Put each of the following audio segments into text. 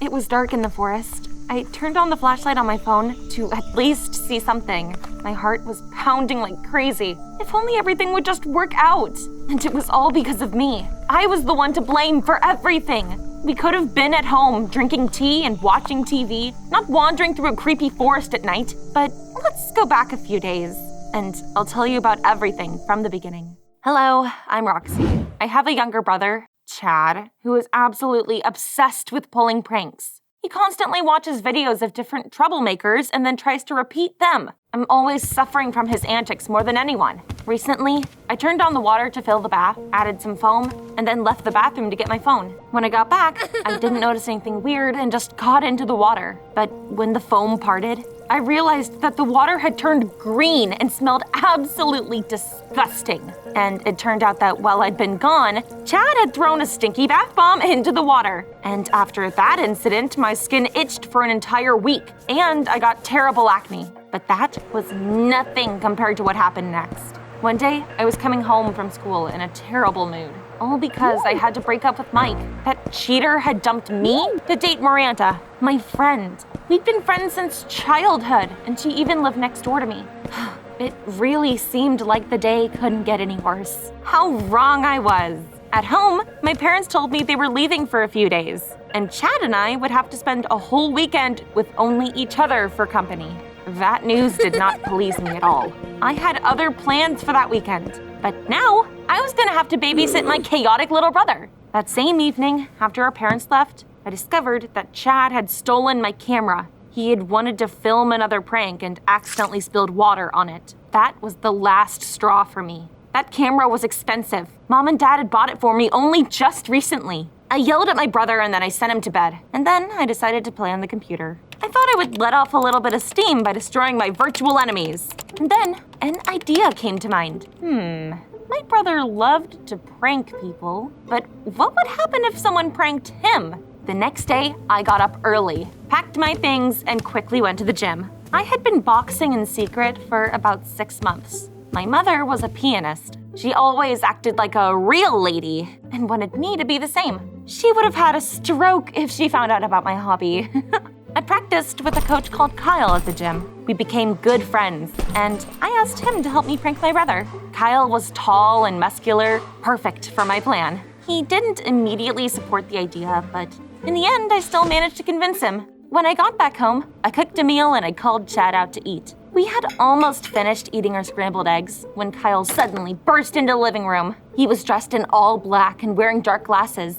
It was dark in the forest. I turned on the flashlight on my phone to at least see something. My heart was pounding like crazy. If only everything would just work out. And it was all because of me. I was the one to blame for everything. We could have been at home drinking tea and watching TV, not wandering through a creepy forest at night. But let's go back a few days, and I'll tell you about everything from the beginning. Hello, I'm Roxy. I have a younger brother, Chad, who is absolutely obsessed with pulling pranks. He constantly watches videos of different troublemakers and then tries to repeat them. I'm always suffering from his antics more than anyone. Recently, I turned on the water to fill the bath, added some foam, and then left the bathroom to get my phone. When I got back, I didn't notice anything weird and just got into the water. But when the foam parted, I realized that the water had turned green and smelled absolutely disgusting. And it turned out that while I'd been gone, Chad had thrown a stinky bath bomb into the water. And after that incident, my skin itched for an entire week, and I got terrible acne. But that was nothing compared to what happened next. One day, I was coming home from school in a terrible mood, all because I had to break up with Mike. That cheater had dumped me to date Miranda, my friend. We'd been friends since childhood, and she even lived next door to me. It really seemed like the day couldn't get any worse. How wrong I was. At home, my parents told me they were leaving for a few days, and Chad and I would have to spend a whole weekend with only each other for company. That news did not please me at all. I had other plans for that weekend, but now I was gonna have to babysit my chaotic little brother. That same evening, after our parents left, I discovered that Chad had stolen my camera. He had wanted to film another prank and accidentally spilled water on it. That was the last straw for me. That camera was expensive. Mom and Dad had bought it for me only just recently. I yelled at my brother and then I sent him to bed. And then I decided to play on the computer. I thought I would let off a little bit of steam by destroying my virtual enemies. And then an idea came to mind. My brother loved to prank people, but what would happen if someone pranked him? The next day, I got up early, packed my things, and quickly went to the gym. I had been boxing in secret for about 6 months. My mother was a pianist. She always acted like a real lady and wanted me to be the same. She would have had a stroke if she found out about my hobby. I practiced with a coach called Kyle at the gym. We became good friends, and I asked him to help me prank my brother. Kyle was tall and muscular, perfect for my plan. He didn't immediately support the idea, but in the end, I still managed to convince him. When I got back home, I cooked a meal and I called Chad out to eat. We had almost finished eating our scrambled eggs when Kyle suddenly burst into the living room. He was dressed in all black and wearing dark glasses.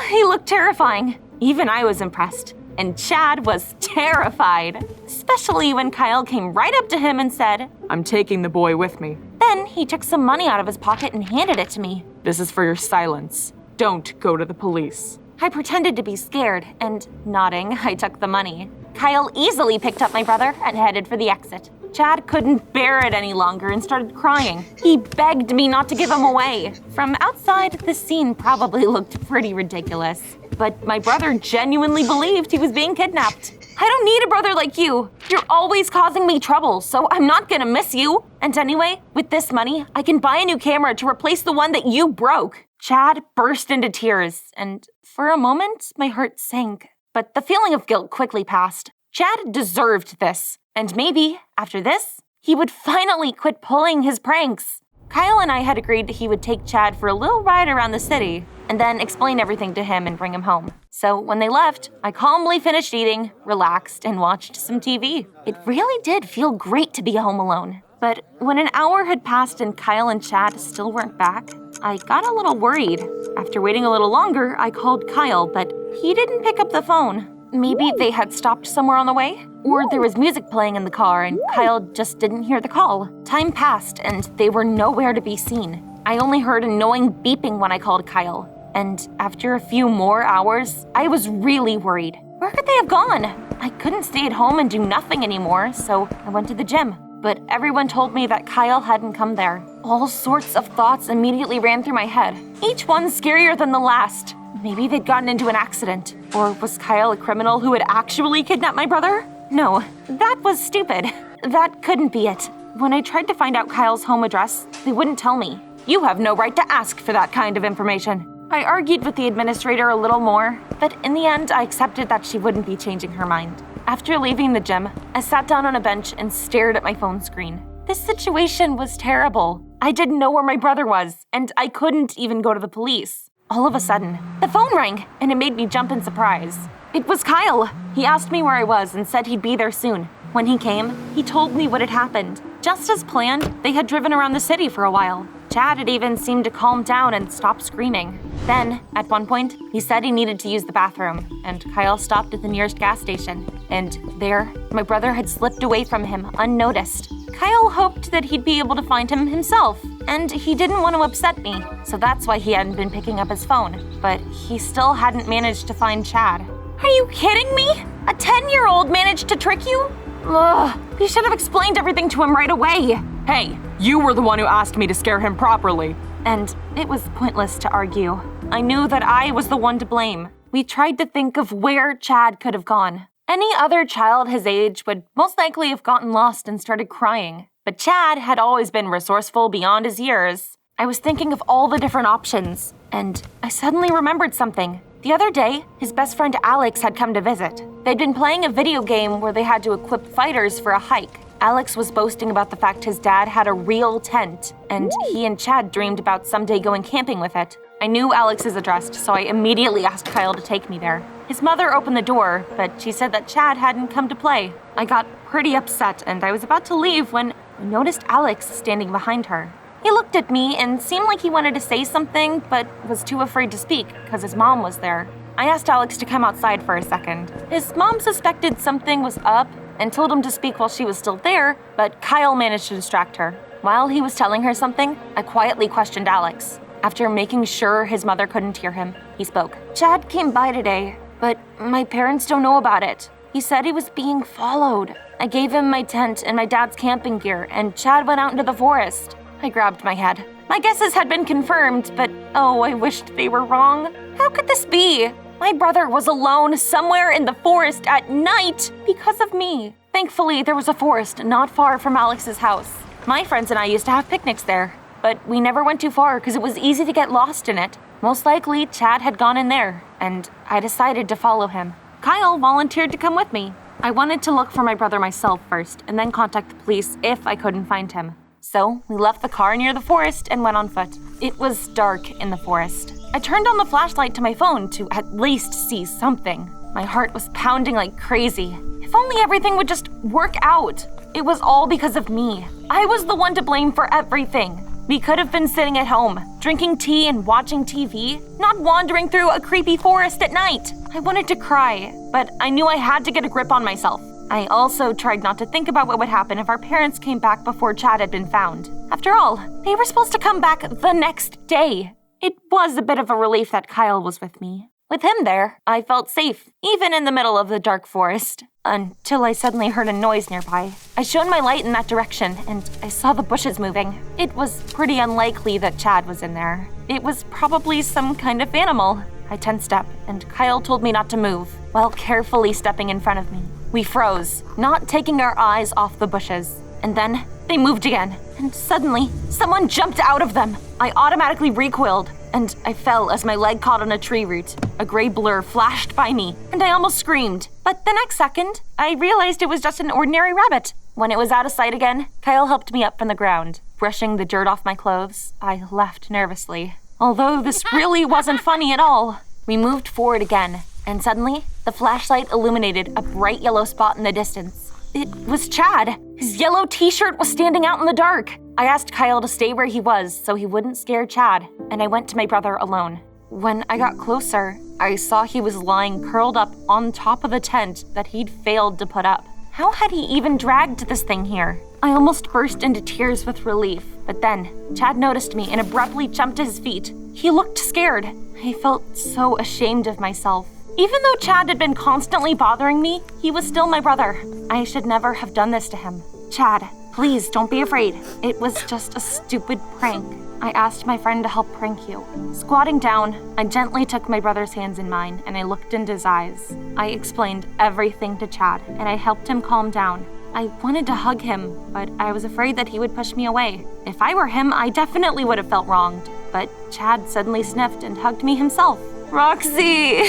He looked terrifying. Even I was impressed. And Chad was terrified, especially when Kyle came right up to him and said, "I'm taking the boy with me." Then he took some money out of his pocket and handed it to me. "This is for your silence. Don't go to the police." I pretended to be scared, and nodding, I took the money. Kyle easily picked up my brother and headed for the exit. Chad couldn't bear it any longer and started crying. He begged me not to give him away. From outside, the scene probably looked pretty ridiculous. But my brother genuinely believed he was being kidnapped. I don't need a brother like you. You're always causing me trouble, so I'm not gonna miss you. And anyway, with this money, I can buy a new camera to replace the one that you broke. Chad burst into tears, and for a moment, my heart sank. But the feeling of guilt quickly passed. Chad deserved this. And maybe, after this, he would finally quit pulling his pranks. Kyle and I had agreed he would take Chad for a little ride around the city and then explain everything to him and bring him home. So when they left, I calmly finished eating, relaxed, and watched some TV. It really did feel great to be home alone. But when an hour had passed and Kyle and Chad still weren't back, I got a little worried. After waiting a little longer, I called Kyle, but he didn't pick up the phone. Maybe they had stopped somewhere on the way? Or there was music playing in the car and Kyle just didn't hear the call. Time passed and they were nowhere to be seen. I only heard annoying beeping when I called Kyle. And after a few more hours, I was really worried. Where could they have gone? I couldn't stay at home and do nothing anymore, so I went to the gym. But everyone told me that Kyle hadn't come there. All sorts of thoughts immediately ran through my head, each one scarier than the last. Maybe they'd gotten into an accident. Or was Kyle a criminal who had actually kidnapped my brother? No, that was stupid. That couldn't be it. When I tried to find out Kyle's home address, they wouldn't tell me. You have no right to ask for that kind of information. I argued with the administrator a little more, but in the end, I accepted that she wouldn't be changing her mind. After leaving the gym, I sat down on a bench and stared at my phone screen. This situation was terrible. I didn't know where my brother was, and I couldn't even go to the police. All of a sudden, the phone rang, and it made me jump in surprise. It was Kyle. He asked me where I was and said he'd be there soon. When he came, he told me what had happened. Just as planned, they had driven around the city for a while. Chad had even seemed to calm down and stop screaming. Then, at one point, he said he needed to use the bathroom, and Kyle stopped at the nearest gas station. And there, my brother had slipped away from him unnoticed. Kyle hoped that he'd be able to find him himself, and he didn't want to upset me, so that's why he hadn't been picking up his phone. But he still hadn't managed to find Chad. Are you kidding me? A 10-year-old managed to trick you? Ugh, you should have explained everything to him right away. Hey, you were the one who asked me to scare him properly. And it was pointless to argue. I knew that I was the one to blame. We tried to think of where Chad could have gone. Any other child his age would most likely have gotten lost and started crying. But Chad had always been resourceful beyond his years. I was thinking of all the different options, and I suddenly remembered something. The other day, his best friend Alex had come to visit. They'd been playing a video game where they had to equip fighters for a hike. Alex was boasting about the fact his dad had a real tent, and he and Chad dreamed about someday going camping with it. I knew Alex's address, so I immediately asked Kyle to take me there. His mother opened the door, but she said that Chad hadn't come to play. I got pretty upset, and I was about to leave when I noticed Alex standing behind her. He looked at me and seemed like he wanted to say something, but was too afraid to speak because his mom was there. I asked Alex to come outside for a second. His mom suspected something was up and told him to speak while she was still there, but Kyle managed to distract her. While he was telling her something, I quietly questioned Alex. After making sure his mother couldn't hear him, he spoke. Chad came by today, but my parents don't know about it. He said he was being followed. I gave him my tent and my dad's camping gear, and Chad went out into the forest. I grabbed my head. My guesses had been confirmed, but oh, I wished they were wrong. How could this be? My brother was alone somewhere in the forest at night because of me. Thankfully, there was a forest not far from Alex's house. My friends and I used to have picnics there, but we never went too far because it was easy to get lost in it. Most likely, Chad had gone in there, and I decided to follow him. Kyle volunteered to come with me. I wanted to look for my brother myself first, and then contact the police if I couldn't find him. So, we left the car near the forest and went on foot. It was dark in the forest. I turned on the flashlight to my phone to at least see something. My heart was pounding like crazy. If only everything would just work out. It was all because of me. I was the one to blame for everything. We could have been sitting at home, drinking tea and watching TV, not wandering through a creepy forest at night. I wanted to cry, but I knew I had to get a grip on myself. I also tried not to think about what would happen if our parents came back before Chad had been found. After all, they were supposed to come back the next day. It was a bit of a relief that Kyle was with me. With him there, I felt safe, even in the middle of the dark forest, until I suddenly heard a noise nearby. I shone my light in that direction, and I saw the bushes moving. It was pretty unlikely that Chad was in there. It was probably some kind of animal. I tensed up, and Kyle told me not to move, while carefully stepping in front of me. We froze, not taking our eyes off the bushes. And then they moved again, and suddenly, someone jumped out of them. I automatically recoiled, and I fell as my leg caught on a tree root. A gray blur flashed by me, and I almost screamed. But the next second, I realized it was just an ordinary rabbit. When it was out of sight again, Kyle helped me up from the ground. Brushing the dirt off my clothes, I laughed nervously. Although this really wasn't funny at all. We moved forward again, and suddenly, the flashlight illuminated a bright yellow spot in the distance. It was Chad. His yellow t-shirt was standing out in the dark. I asked Kyle to stay where he was so he wouldn't scare Chad, and I went to my brother alone. When I got closer, I saw he was lying curled up on top of the tent that he'd failed to put up. How had he even dragged this thing here? I almost burst into tears with relief, but then Chad noticed me and abruptly jumped to his feet. He looked scared. I felt so ashamed of myself. Even though Chad had been constantly bothering me, he was still my brother. I should never have done this to him. Chad, please don't be afraid. It was just a stupid prank. I asked my friend to help prank you. Squatting down, I gently took my brother's hands in mine and I looked into his eyes. I explained everything to Chad and I helped him calm down. I wanted to hug him, but I was afraid that he would push me away. If I were him, I definitely would have felt wronged. but Chad suddenly sniffed and hugged me himself. Roxy!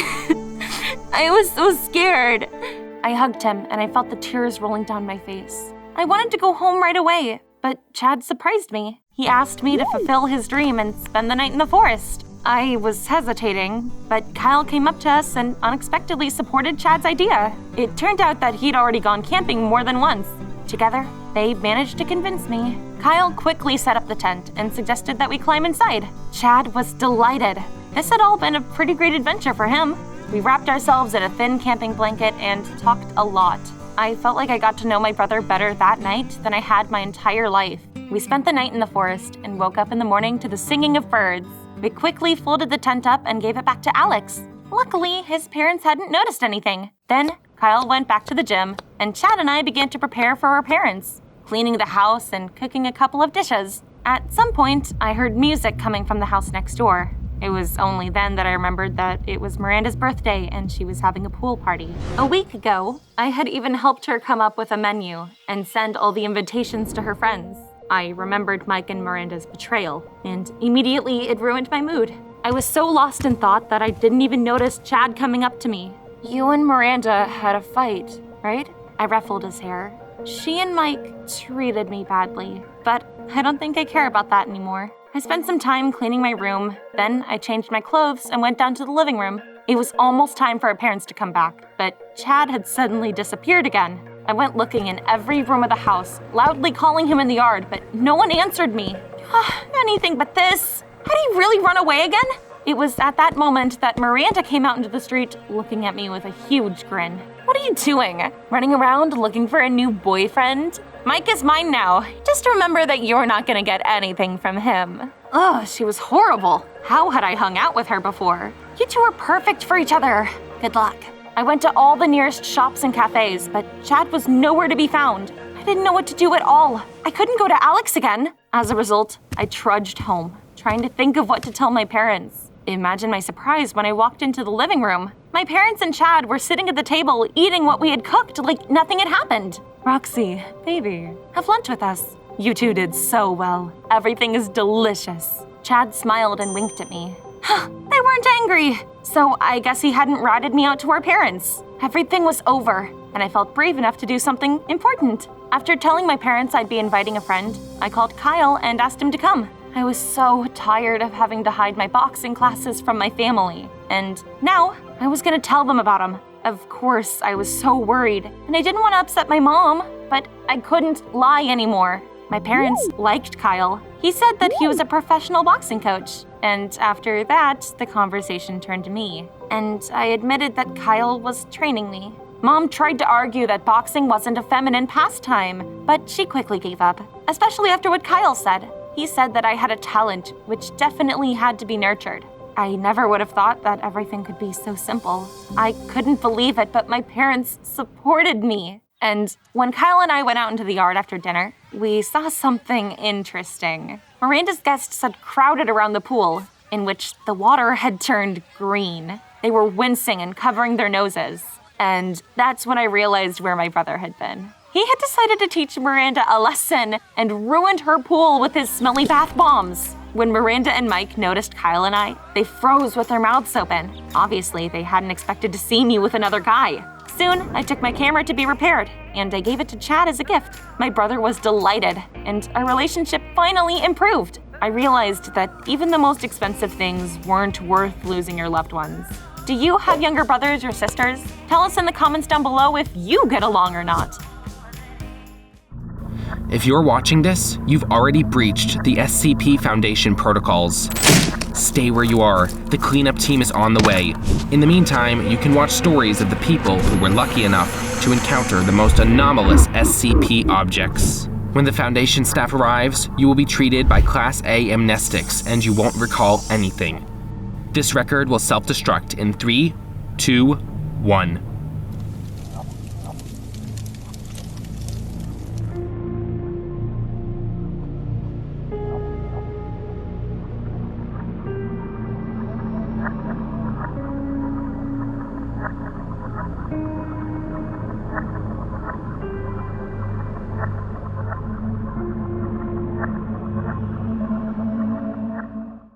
I was so scared. I hugged him and I felt the tears rolling down my face. I wanted to go home right away, but Chad surprised me. He asked me to fulfill his dream and spend the night in the forest. I was hesitating, but Kyle came up to us and unexpectedly supported Chad's idea. It turned out that he'd already gone camping more than once. Together, they managed to convince me. Kyle quickly set up the tent and suggested that we climb inside. Chad was delighted. This had all been a pretty great adventure for him. We wrapped ourselves in a thin camping blanket and talked a lot. I felt like I got to know my brother better that night than I had my entire life. We spent the night in the forest and woke up in the morning to the singing of birds. We quickly folded the tent up and gave it back to Alex. Luckily, his parents hadn't noticed anything. Then, Kyle went back to the gym, and Chad and I began to prepare for our parents, cleaning the house and cooking a couple of dishes. At some point, I heard music coming from the house next door. It was only then that I remembered that it was Miranda's birthday and she was having a pool party. A week ago, I had even helped her come up with a menu and send all the invitations to her friends. I remembered Mike and Miranda's betrayal, and immediately it ruined my mood. I was so lost in thought that I didn't even notice Chad coming up to me. You and Miranda had a fight, right? I ruffled his hair. She and Mike treated me badly, but I don't think I care about that anymore. I spent some time cleaning my room, then I changed my clothes and went down to the living room. It was almost time for our parents to come back, but Chad had suddenly disappeared again. I went looking in every room of the house, loudly calling him in the yard, but no one answered me. Anything but this. Had he really run away again? It was at that moment that Miranda came out into the street, looking at me with a huge grin. What are you doing? Running around looking for a new boyfriend? Mike is mine now. Just remember that you're not gonna get anything from him. Ugh, she was horrible. How had I hung out with her before? You two are perfect for each other. Good luck. I went to all the nearest shops and cafes, but Chad was nowhere to be found. I didn't know what to do at all. I couldn't go to Alex again. As a result, I trudged home, trying to think of what to tell my parents. Imagine my surprise when I walked into the living room. My parents and Chad were sitting at the table eating what we had cooked like nothing had happened. Roxy, baby, have lunch with us. You two did so well. Everything is delicious. Chad smiled and winked at me. They weren't angry, so I guess he hadn't ratted me out to our parents. Everything was over, and I felt brave enough to do something important. After telling my parents I'd be inviting a friend, I called Kyle and asked him to come. I was so tired of having to hide my boxing classes from my family, and now I was gonna tell them about him. Of course, I was so worried, and I didn't want to upset my mom, but I couldn't lie anymore. My parents liked Kyle. He said that he was a professional boxing coach, and after that, the conversation turned to me, and I admitted that Kyle was training me. Mom tried to argue that boxing wasn't a feminine pastime, but she quickly gave up, especially after what Kyle said. He said that I had a talent, which definitely had to be nurtured. I never would have thought that everything could be so simple. I couldn't believe it, but my parents supported me. And when Kyle and I went out into the yard after dinner, we saw something interesting. Miranda's guests had crowded around the pool, in which the water had turned green. They were wincing and covering their noses. And that's when I realized where my brother had been. He had decided to teach Miranda a lesson and ruined her pool with his smelly bath bombs. When Miranda and Mike noticed Kyle and I, they froze with their mouths open. Obviously, they hadn't expected to see me with another guy. Soon, I took my camera to be repaired, and I gave it to Chad as a gift. My brother was delighted, and our relationship finally improved. I realized that even the most expensive things weren't worth losing your loved ones. Do you have younger brothers or sisters? Tell us in the comments down below if you get along or not. If you're watching this, you've already breached the SCP Foundation protocols. Stay where you are. The cleanup team is on the way. In the meantime, you can watch stories of the people who were lucky enough to encounter the most anomalous SCP objects. When the Foundation staff arrives, you will be treated by Class A amnestics and you won't recall anything. This record will self-destruct in 3, 2, 1.